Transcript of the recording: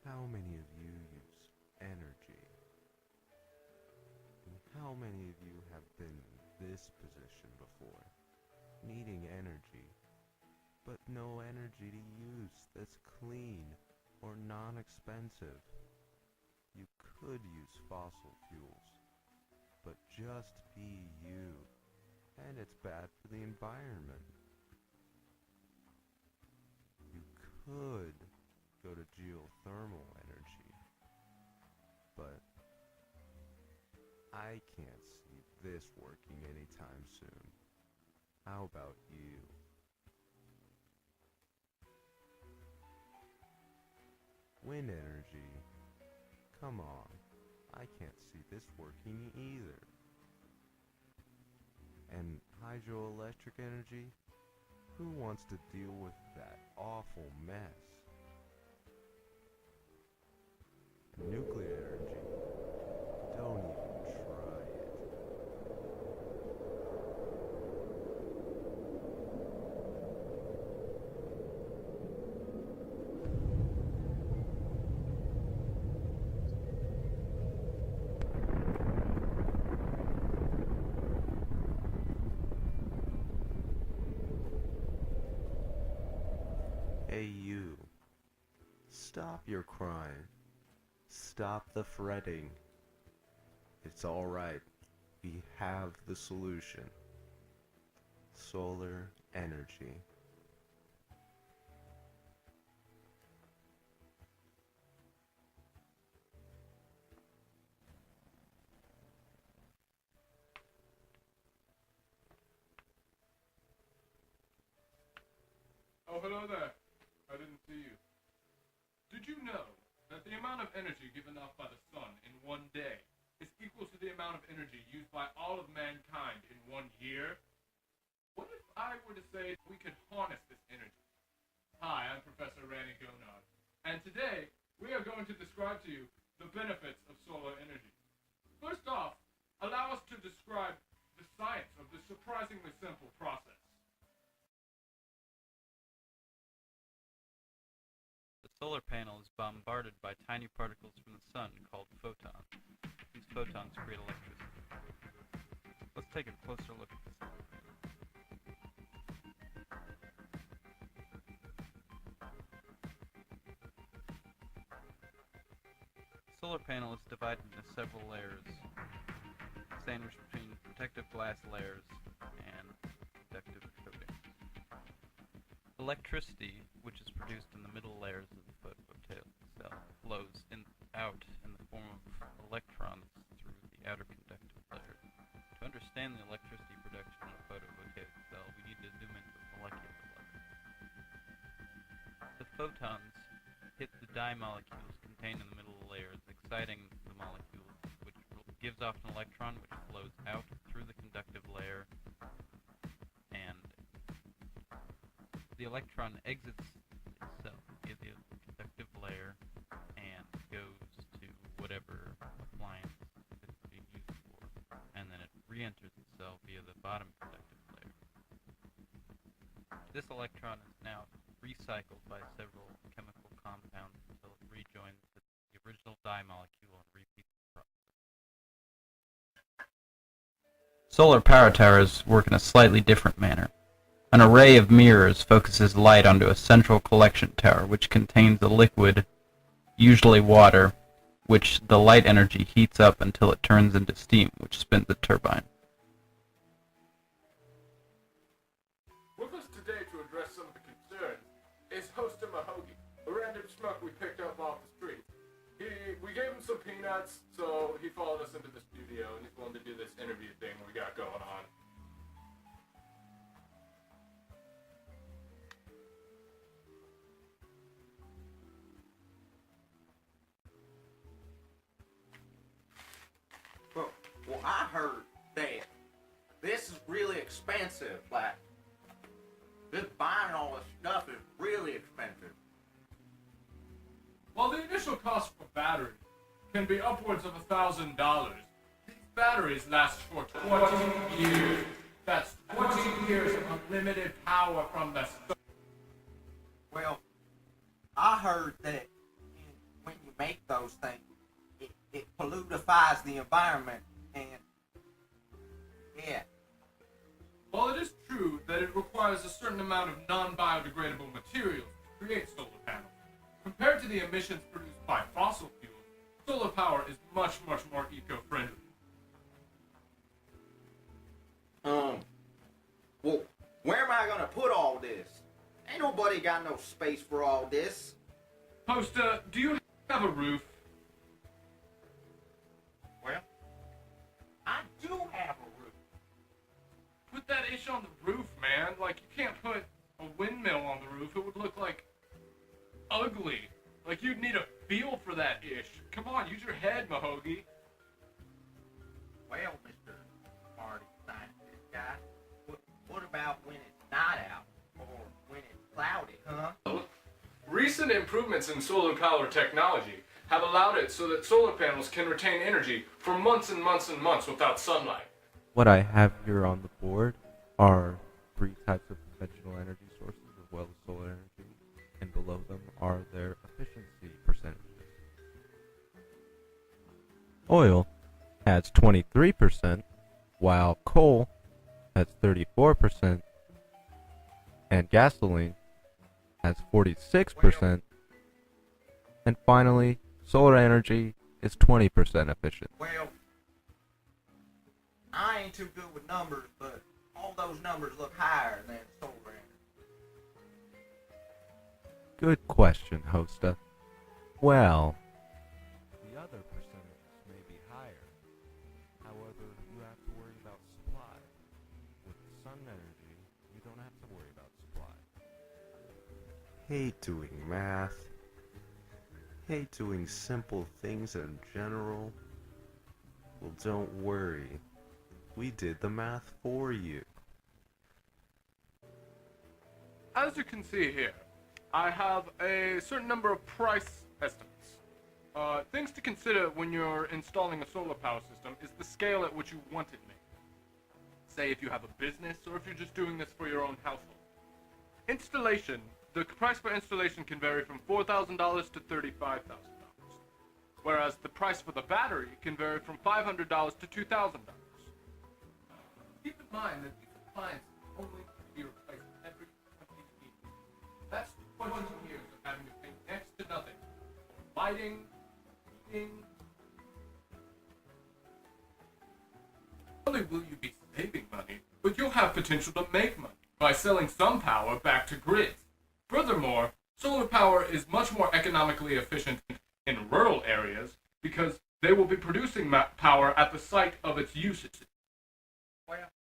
How many of you use energy? And how many of you have been in this position before? Needing energy, but no energy to use that's clean or non-expensive. You could use fossil fuels, but just be you, and it's bad for the environment. You could go to geothermal energy, but I can't see this working anytime soon. How about you? Wind energy? Come on, I can't see this working either. And hydroelectric energy? Who wants to deal with that awful mess? Nuclear energy? Don't even try it. Hey you, stop your crying. Stop the fretting. It's alright. We have the solution. Solar energy. Oh, hello there. I didn't see you. Did you know that the amount of energy given off by the sun in one day is equal to the amount of energy used by all of mankind in 1 year? What if I were to say we could harness this energy? Hi, I'm Professor Randy Gonard, and today we are going to describe to you the benefits of solar energy. First off, allow us to describe the science of this surprisingly simple process. The solar panel is bombarded by tiny particles from the sun called photons. These photons create electricity. Let's take a closer look at this. The solar panel is divided into several layers, sandwiched between protective glass layers and conductive coatings. Electricity, which is produced in the middle layers of the photovoltaic cell, flows out in the form of electrons through the outer conductive layer. To understand the electricity production in a photovoltaic cell, we need to zoom into the molecular level. The photons hit the dye molecules contained in the middle layers, exciting the molecules, which gives off an electron which flows out through the conductive layer, and the electron exits itself via the conductive layer and goes to whatever appliance it's being used for, and then it re-enters the cell via the bottom conductive layer. This electron is now recycled by several chemical compounds until it rejoins the original dye molecule and repeats the process. Solar power towers work in a slightly different manner. An array of mirrors focuses light onto a central collection tower which contains a liquid, usually water, which the light energy heats up until it turns into steam, which spins a turbine. With us today to address some of the concerns is Host Mahogi, a random schmuck we picked up off the street. We gave him some peanuts, so he followed us into the studio, and he's willing to do this interview thing we got going on. Well, I heard that this is really expensive. Like, just buying all this stuff is really expensive. While the initial cost for batteries can be upwards of $1,000, these batteries last for 20 years. That's 20 years of unlimited power from the sun. Well, I heard that when make those things, it pollutifies the environment, and yeah. While it is true that it requires a certain amount of non-biodegradable materials to create solar panels, compared to the emissions produced by fossil fuels, solar power is much, much more eco-friendly. Well, where am I gonna put all this? Ain't nobody got no space for all this. Posta, do you have a roof? Well, I do have a roof. Put that ish on the roof, man. Like, you can't put a windmill on the roof. It would look like ugly. Like, you'd need a feel for that ish. Come on, use your head, Mahogi. Well, Mr. Marty Scientist guy, what about when it's not out? Or when it's cloudy, huh? Recent improvements in solar power technology have allowed it so that solar panels can retain energy for months and months and months without sunlight. What I have here on the board are 3 types of conventional energy sources as well as solar energy, and below them are their efficiency percentages. Oil has 23%, while coal has 34%, and gasoline has 46%, and finally, solar energy is 20% efficient. Well, I ain't too good with numbers, but all those numbers look higher than solar energy. Good question, Hosta. Well, the other percentages may be higher. However, you have to worry about supply. With sun energy, you don't have to worry about supply. Hate doing math. Hate doing simple things in general. Well, don't worry. We did the math for you. As you can see here, I have a certain number of price estimates. Things to consider when you're installing a solar power system is the scale at which you want it made. Say if you have a business or if you're just doing this for your own household. Installation, the price for installation can vary from $4,000 to $35,000. Whereas the price for the battery can vary from $500 to $2,000. Keep in mind that these appliances only need to be replaced every 20 years. That's 20 years of having to pay next to nothing for lighting, heating. Not only will you be saving money, but you'll have potential to make money by selling some power back to grids. Furthermore, solar power is much more economically efficient in rural areas because they will be producing power at the site of its usage. Well,